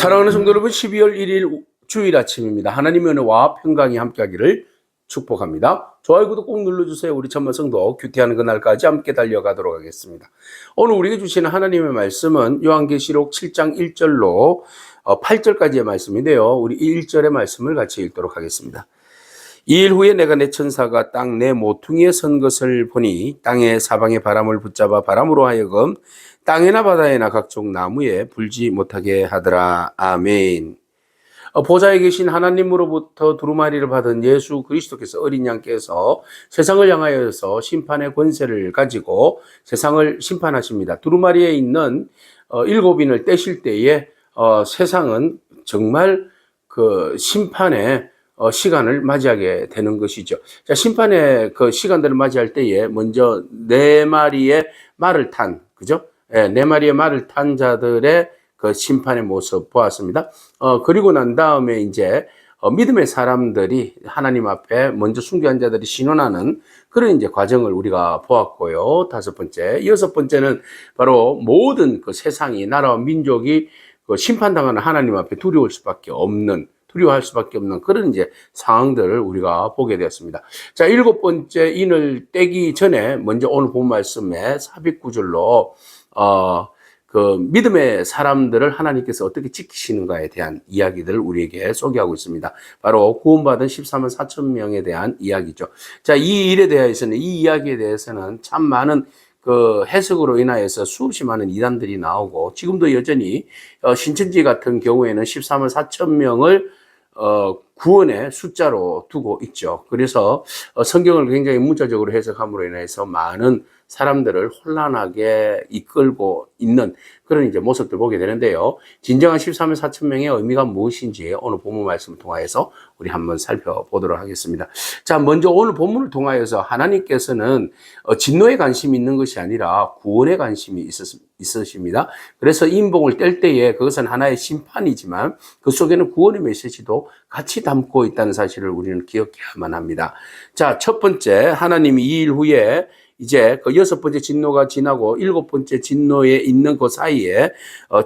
사랑하는 성도 여러분, 12월 1일 주일 아침입니다. 하나님의 은혜와 평강이 함께하기를 축복합니다. 좋아요, 구독 꼭 눌러주세요. 우리 천만 성도 큐티하는 그날까지 함께 달려가도록 하겠습니다. 오늘 우리에게 주시는 하나님의 말씀은 요한계시록 7장 1절로 8절까지의 말씀인데요. 우리 1절의 말씀을 같이 읽도록 하겠습니다. 2일 후에 내가 내 천사가 땅 내 모퉁이에 선 것을 보니 땅의 사방의 바람을 붙잡아 바람으로 하여금 땅에나 바다에나 각종 나무에 불지 못하게 하더라. 아멘. 보좌에 계신 하나님으로부터 두루마리를 받은 예수 그리스도께서 어린 양께서 세상을 향하여서 심판의 권세를 가지고 세상을 심판하십니다. 두루마리에 있는 7인을 떼실 때에 세상은 정말 그 심판의 시간을 맞이하게 되는 것이죠. 자, 심판의 그 시간들을 맞이할 때에 먼저 네 마리의 말을 탄, 그죠? 네 마리의 말을 탄 자들의 그 심판의 모습 보았습니다. 그리고 난 다음에 이제 믿음의 사람들이 하나님 앞에 먼저 순교한 자들이 신원하는 그런 이제 과정을 우리가 보았고요. 5번째, 6번째는 바로 모든 그 세상이 나라와 민족이 그 심판당하는 하나님 앞에 두려워할 수밖에 없는 그런 이제 상황들을 우리가 보게 되었습니다. 자, 7번째 인을 떼기 전에 먼저 오늘 본 말씀에 삽입 구절로 그 믿음의 사람들을 하나님께서 어떻게 지키시는가에 대한 이야기들을 우리에게 소개하고 있습니다. 바로 구원받은 14만 4천 명에 대한 이야기죠. 자, 이 일에 대해서는, 이 이야기에 대해서는 참 많은 그 해석으로 인하여서 수없이 많은 이단들이 나오고, 지금도 여전히 신천지 같은 경우에는 14만 4천 명을 구원의 숫자로 두고 있죠. 그래서 성경을 굉장히 문자적으로 해석함으로 인해서 많은 사람들을 혼란하게 이끌고 있는 그런 이제 모습들 보게 되는데요. 진정한 13만 4천 명의 의미가 무엇인지 오늘 본문 말씀을 통하여서 우리 한번 살펴보도록 하겠습니다. 자, 먼저 오늘 본문을 통하여서 하나님께서는 진노에 관심이 있는 것이 아니라 구원에 관심이 있으십니다. 그래서 인봉을 뗄 때에 그것은 하나의 심판이지만 그 속에는 구원의 메시지도 같이 담고 있다는 사실을 우리는 기억해야만 합니다. 자, 첫 번째, 하나님이 2일 후에 이제 그 6번째 진노가 지나고 7번째 진노에 있는 그 사이에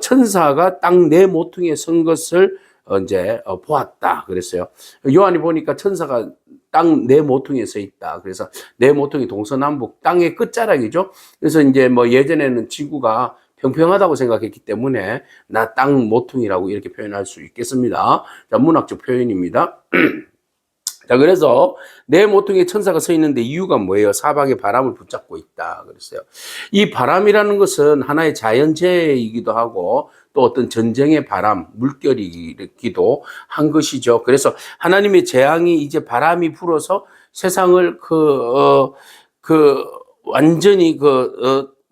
천사가 땅 네 모퉁이에 선 것을 이제 보았다 그랬어요. 요한이 보니까 천사가 땅 네 모퉁이에 서 있다. 그래서 네 모퉁이 동서남북 땅의 끝자락이죠. 그래서 이제 뭐 예전에는 지구가 평평하다고 생각했기 때문에 나 땅 모퉁이라고 이렇게 표현할 수 있겠습니다. 자, 문학적 표현입니다. 자, 그래서 네 모퉁이에 천사가 서 있는데 이유가 뭐예요? 사방에 바람을 붙잡고 있다 그랬어요. 이 바람이라는 것은 하나의 자연재해이기도 하고 또 어떤 전쟁의 바람, 물결이기도 한 것이죠. 그래서 하나님의 재앙이 이제 바람이 불어서 세상을 완전히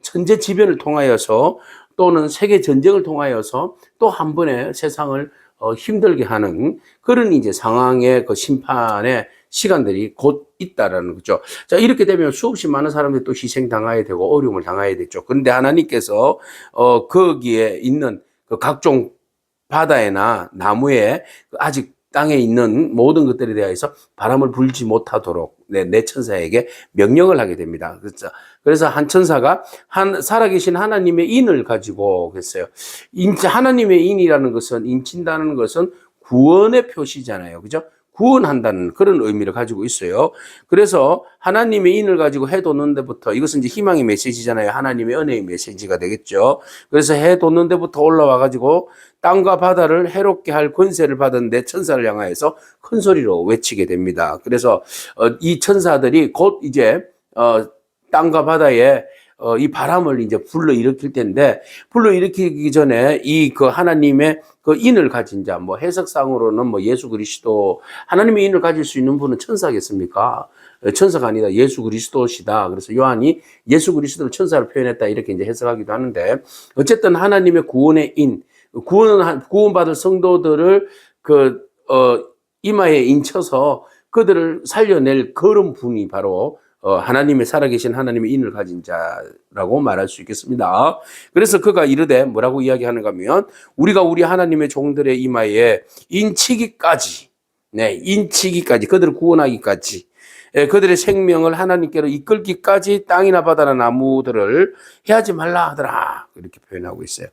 천재지변을 통하여서 또는 세계 전쟁을 통하여서 또 한 번의 세상을 힘들게 하는 그런 이제 상황의 그 심판의 시간들이 곧 있다라는 거죠. 자, 이렇게 되면 수없이 많은 사람들이 또 희생당해야 되고 어려움을 당해야 되죠. 그런데 하나님께서 거기에 있는 그 각종 바다에나 나무에 아직 땅에 있는 모든 것들에 대해서 바람을 불지 못하도록 내 천사에게 명령을 하게 됩니다. 그래서 한 천사가 살아계신 하나님의 인을 가지고 그랬어요. 하나님의 인이라는 것은, 인친다는 것은 구원의 표시잖아요. 그죠? 구원한다는 그런 의미를 가지고 있어요. 그래서 하나님의 인을 가지고 해 돋는 데부터, 이것은 이제 희망의 메시지잖아요. 하나님의 은혜의 메시지가 되겠죠. 그래서 해 돋는 데부터 올라와 가지고 땅과 바다를 해롭게 할 권세를 받은 내 천사를 향하여서 큰 소리로 외치게 됩니다. 그래서 이 천사들이 곧 이제 땅과 바다에 이 바람을 이제 불러일으킬 텐데, 불러일으키기 전에 그 하나님의 그 인을 가진 자, 뭐 해석상으로는 뭐 예수 그리스도, 하나님의 인을 가질 수 있는 분은 천사겠습니까? 천사가 아니라 예수 그리스도시다. 그래서 요한이 예수 그리스도를 천사로 표현했다 이렇게 이제 해석하기도 하는데, 어쨌든 하나님의 구원의 인, 구원받을 성도들을 이마에 인쳐서 그들을 살려낼 그런 분이 바로 하나님의 살아계신 하나님의 인을 가진 자라고 말할 수 있겠습니다. 그래서 그가 이르되 뭐라고 이야기하는가 하면, 우리가 우리 하나님의 종들의 이마에 인치기까지, 그들을 구원하기까지, 그들의 생명을 하나님께로 이끌기까지 땅이나 바다나 나무들을 해하지 말라 하더라. 이렇게 표현하고 있어요.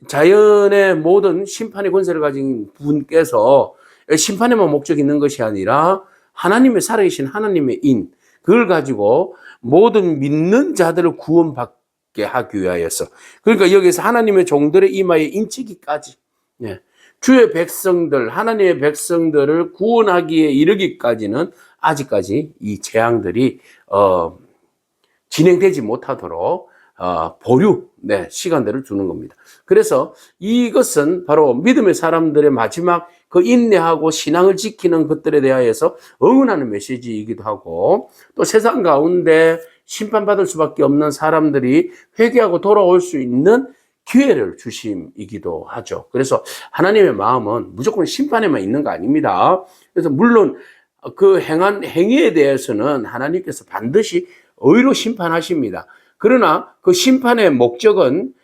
자연의 모든 심판의 권세를 가진 분께서 심판에만 목적이 있는 것이 아니라 하나님의 살아계신 하나님의 인, 그걸 가지고 모든 믿는 자들을 구원받게 하기 위하여서, 그러니까 여기서 하나님의 종들의 이마에 인치기까지, 네. 주의 백성들, 하나님의 백성들을 구원하기에 이르기까지는 아직까지 이 재앙들이 진행되지 못하도록 보류, 네, 시간들을 주는 겁니다. 그래서 이것은 바로 믿음의 사람들의 마지막 그 인내하고 신앙을 지키는 것들에 대하여서 응원하는 메시지이기도 하고, 또 세상 가운데 심판받을 수밖에 없는 사람들이 회개하고 돌아올 수 있는 기회를 주심이기도 하죠. 그래서 하나님의 마음은 무조건 심판에만 있는 거 아닙니다. 그래서 물론 그 행한 행위에 대해서는 하나님께서 반드시 의로 심판하십니다. 그러나 그 심판의 목적은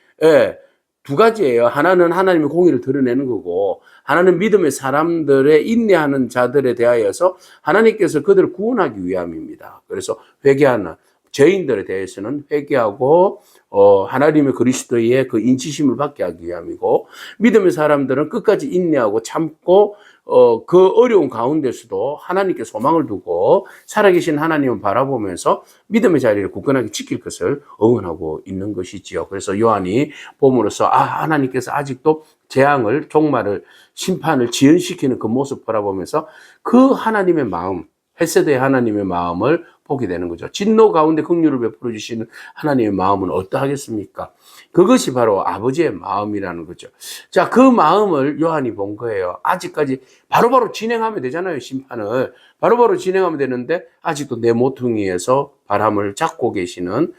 두 가지예요. 하나는 하나님의 공의를 드러내는 거고, 하나는 믿음의 사람들의 인내하는 자들에 대하여서 하나님께서 그들을 구원하기 위함입니다. 그래서 회개하는 죄인들에 대해서는 회개하고 하나님의 그리스도의 그 인치심을 받게 하기 위함이고, 믿음의 사람들은 끝까지 인내하고 참고 그 어려운 가운데서도 하나님께 소망을 두고 살아계신 하나님을 바라보면서 믿음의 자리를 굳건하게 지킬 것을 응원하고 있는 것이지요. 그래서 요한이 봄으로써 하나님께서 아직도 재앙을, 종말을, 심판을 지연시키는 그 모습 바라보면서 그 하나님의 마음, 헤세드의 하나님의 마음을 보게 되는 거죠. 진노 가운데 긍휼을 베풀어 주시는 하나님의 마음은 어떠하겠습니까? 그것이 바로 아버지의 마음이라는 거죠. 자, 그 마음을 요한이 본 거예요. 아직까지 바로바로 진행하면 되잖아요, 심판을. 바로바로 진행하면 되는데 아직도 내 모퉁이에서 바람을 잡고 계시는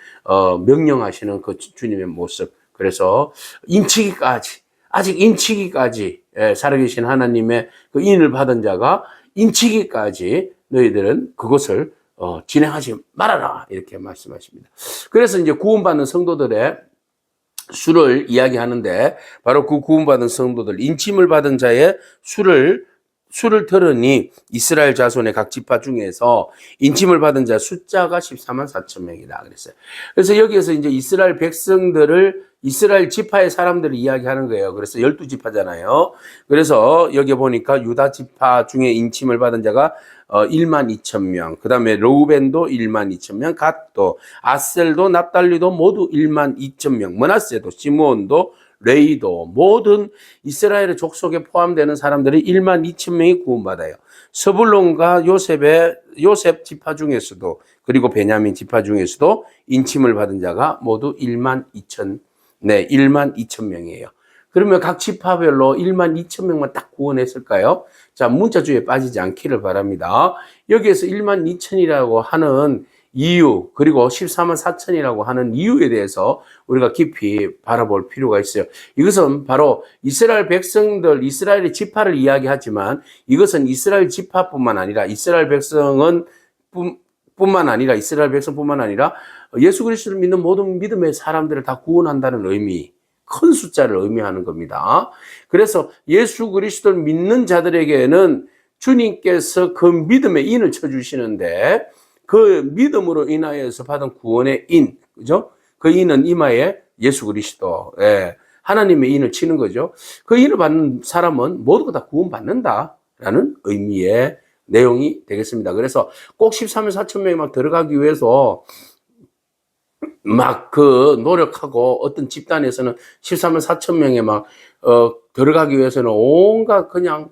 명령하시는 그 주님의 모습. 그래서 인치기까지, 아직 인치기까지 살아계신 하나님의 그 인을 받은 자가 인치기까지 너희들은 그것을 진행하지 말아라, 이렇게 말씀하십니다. 그래서 이제 구원받는 성도들의 수를 이야기하는데, 바로 그 구원받은 성도들, 인침을 받은 자의 수를 들으니 이스라엘 자손의 각 지파 중에서 인침을 받은 자 숫자가 14만 4천 명이다 그랬어요. 그래서 여기에서 이제 이스라엘 백성들을, 이스라엘 지파의 사람들을 이야기하는 거예요. 그래서 12지파잖아요. 그래서 여기 보니까 유다 지파 중에 인침을 받은 자가 1만 2천 명, 그 다음에 르우벤도 1만 2천 명, 갓도, 아셀도, 납달리도 모두 1만 2천 명, 므낫세도, 시므온도, 레이도, 모든 이스라엘의 족속에 포함되는 사람들이 1만 2천 명이 구원받아요. 스불론과 요셉 지파 중에서도, 그리고 베냐민 지파 중에서도 인침을 받은 자가 모두 1만 2천 명이에요. 그러면 각 지파별로 1만 2천 명만 딱 구원했을까요? 자, 문자주의에 빠지지 않기를 바랍니다. 여기에서 1만 2천이라고 하는 이유, 그리고 14만 4천이라고 하는 이유에 대해서 우리가 깊이 바라볼 필요가 있어요. 이것은 바로 이스라엘 백성들, 이스라엘의 지파를 이야기하지만, 이것은 이스라엘 지파뿐만 아니라 이스라엘 백성뿐만 아니라 예수 그리스도를 믿는 모든 믿음의 사람들을 다 구원한다는 의미, 큰 숫자를 의미하는 겁니다. 그래서 예수 그리스도를 믿는 자들에게는 주님께서 그 믿음의 인을 쳐주시는데, 그 믿음으로 인하여서 받은 구원의 인, 그죠? 그 인은 이마에 예수 그리스도, 하나님의 인을 치는 거죠. 그 인을 받는 사람은 모두가 다 구원받는다라는 의미의 내용이 되겠습니다. 그래서 꼭 13만 4천 명이 막 들어가기 위해서 막 노력하고, 어떤 집단에서는 13만 4천 명에 들어가기 위해서는 온갖 그냥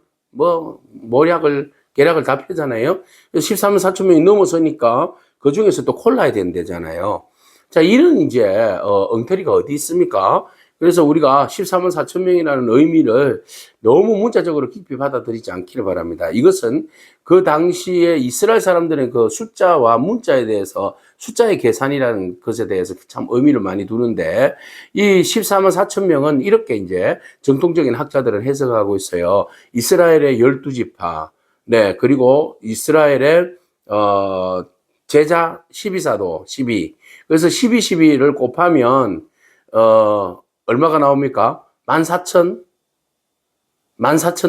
계략을 다 펴잖아요. 13만 4천 명이 넘어서니까 그 중에서 또 골라야 된다잖아요. 자, 이런 이제 엉터리가 어디 있습니까? 그래서 우리가 14만 4천 명이라는 의미를 너무 문자적으로 깊이 받아들이지 않기를 바랍니다. 이것은 그 당시에 이스라엘 사람들의 그 숫자와 문자에 대해서, 숫자의 계산이라는 것에 대해서 참 의미를 많이 두는데, 이 14만 4천 명은 이렇게 이제 정통적인 학자들은 해석하고 있어요. 이스라엘의 12지파, 네, 그리고 이스라엘의 제자 12사도 12. 그래서 12를 곱하면 얼마가 나옵니까? 14,000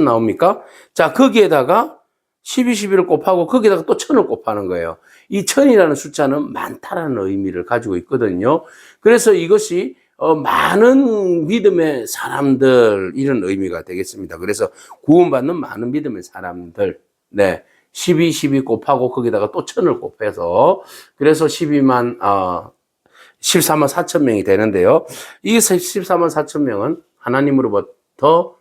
나옵니까? 자, 거기에다가 12를 곱하고 거기에다가 또 1000을 곱하는 거예요. 이 1000이라는 숫자는 많다라는 의미를 가지고 있거든요. 그래서 이것이 많은 믿음의 사람들 이런 의미가 되겠습니다. 그래서 구원받는 많은 믿음의 사람들, 네, 12 곱하고 거기다가 또 1000을 곱해서 그래서 14만 4천 명이 되는데요. 이 14만 4천 명은 하나님으로부터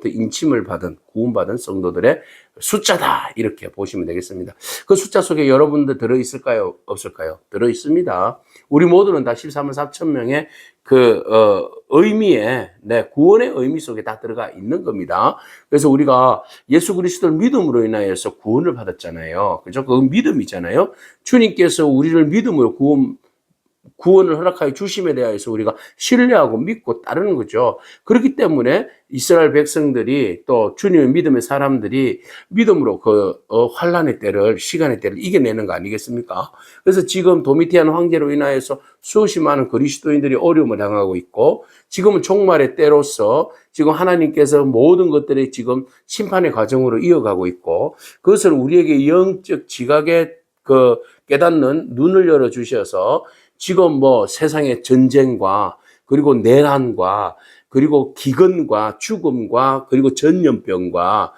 인침을 받은, 구원받은 성도들의 숫자다. 이렇게 보시면 되겠습니다. 그 숫자 속에 여러분들 들어있을까요? 없을까요? 들어있습니다. 우리 모두는 다 14만 4천 명의 의미에, 네, 구원의 의미 속에 다 들어가 있는 겁니다. 그래서 우리가 예수 그리스도를 믿음으로 인하여서 구원을 받았잖아요. 그죠? 그 믿음이잖아요. 주님께서 우리를 믿음으로 구원을 허락하여 주심에 대하여서 우리가 신뢰하고 믿고 따르는 거죠. 그렇기 때문에 이스라엘 백성들이 또 주님의 믿음의 사람들이 믿음으로 환란의 때를, 시간의 때를 이겨내는 거 아니겠습니까? 그래서 지금 도미티안 황제로 인하여서 수없이 많은 그리스도인들이 어려움을 당하고 있고, 지금은 종말의 때로서 지금 하나님께서 모든 것들이 지금 심판의 과정으로 이어가고 있고, 그것을 우리에게 영적 지각에 깨닫는 눈을 열어주셔서 지금 세상의 전쟁과 그리고 내난과 그리고 기근과 죽음과 그리고 전염병과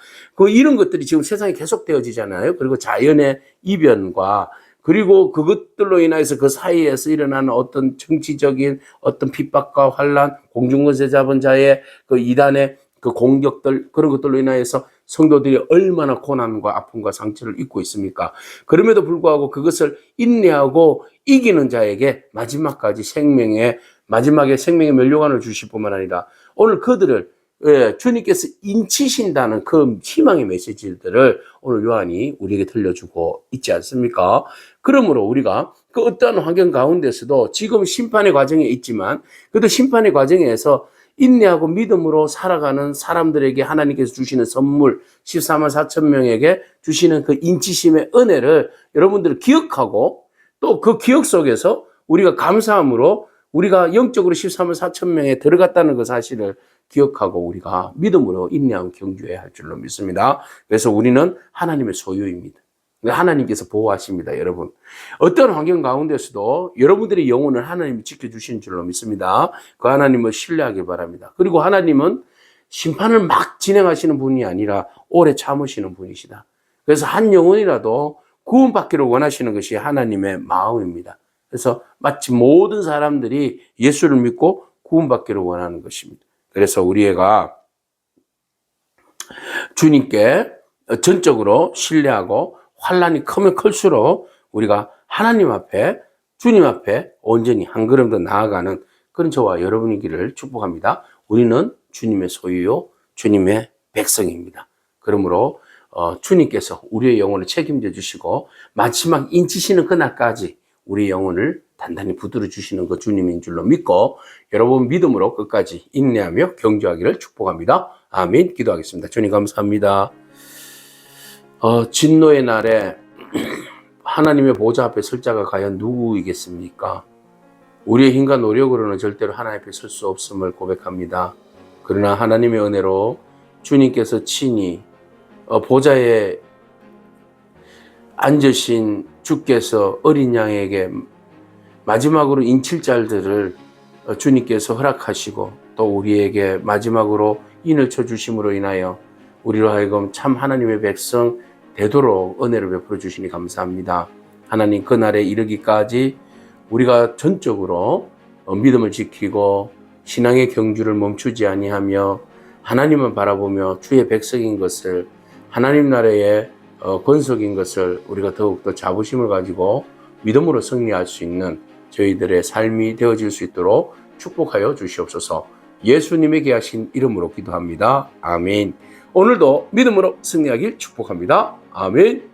이런 것들이 지금 세상에 계속되어지잖아요. 그리고 자연의 이변과 그리고 그것들로 인해서 그 사이에서 일어나는 어떤 정치적인 어떤 핍박과 환란, 공중권세 잡은 자의 이단의 공격들, 그런 것들로 인하여서 성도들이 얼마나 고난과 아픔과 상처를 입고 있습니까? 그럼에도 불구하고 그것을 인내하고 이기는 자에게 마지막에 생명의 면류관을 주실 뿐만 아니라 오늘 그들을 주님께서 인치신다는 그 희망의 메시지들을 오늘 요한이 우리에게 들려주고 있지 않습니까? 그러므로 우리가 그 어떠한 환경 가운데서도 지금 심판의 과정에 있지만 그래도 심판의 과정에서 인내하고 믿음으로 살아가는 사람들에게 하나님께서 주시는 선물 14만 4천 명에게 주시는 그 인치심의 은혜를 여러분들 기억하고 또 그 기억 속에서 우리가 감사함으로 우리가 영적으로 14만 4천 명에 들어갔다는 그 사실을 기억하고 우리가 믿음으로 인내하고 경주해야 할 줄로 믿습니다. 그래서 우리는 하나님의 소유입니다. 하나님께서 보호하십니다, 여러분. 어떤 환경 가운데서도 여러분들의 영혼을 하나님이 지켜주시는 줄로 믿습니다. 그 하나님을 신뢰하길 바랍니다. 그리고 하나님은 심판을 막 진행하시는 분이 아니라 오래 참으시는 분이시다. 그래서 한 영혼이라도 구원받기를 원하시는 것이 하나님의 마음입니다. 그래서 마치 모든 사람들이 예수를 믿고 구원받기를 원하는 것입니다. 그래서 우리가 주님께 전적으로 신뢰하고 환란이 크면 클수록 우리가 하나님 앞에, 주님 앞에 온전히 한 걸음 더 나아가는 그런 저와 여러분이기를 축복합니다. 우리는 주님의 소유요, 주님의 백성입니다. 그러므로 주님께서 우리의 영혼을 책임져 주시고 마지막 인치시는 그날까지 우리의 영혼을 단단히 붙들어 주시는 그 주님인 줄로 믿고 여러분 믿음으로 끝까지 인내하며 경주하기를 축복합니다. 아멘. 기도하겠습니다. 주님 감사합니다. 진노의 날에 하나님의 보좌 앞에 설 자가 과연 누구이겠습니까? 우리의 힘과 노력으로는 절대로 하나님 앞에 설 수 없음을 고백합니다. 그러나 하나님의 은혜로 주님께서 친히 보좌에 앉으신 주께서 어린 양에게 마지막으로 인칠 자들을 주님께서 허락하시고 또 우리에게 마지막으로 인을 쳐주심으로 인하여 우리로 하여금 참 하나님의 백성 되도록 은혜를 베풀어 주시니 감사합니다. 하나님 그날에 이르기까지 우리가 전적으로 믿음을 지키고 신앙의 경주를 멈추지 아니하며 하나님을 바라보며 주의 백성인 것을 하나님 나라의 권속인 것을 우리가 더욱더 자부심을 가지고 믿음으로 승리할 수 있는 저희들의 삶이 되어질 수 있도록 축복하여 주시옵소서. 예수님의 귀하신 이름으로 기도합니다. 아멘. 오늘도 믿음으로 승리하길 축복합니다. 아멘.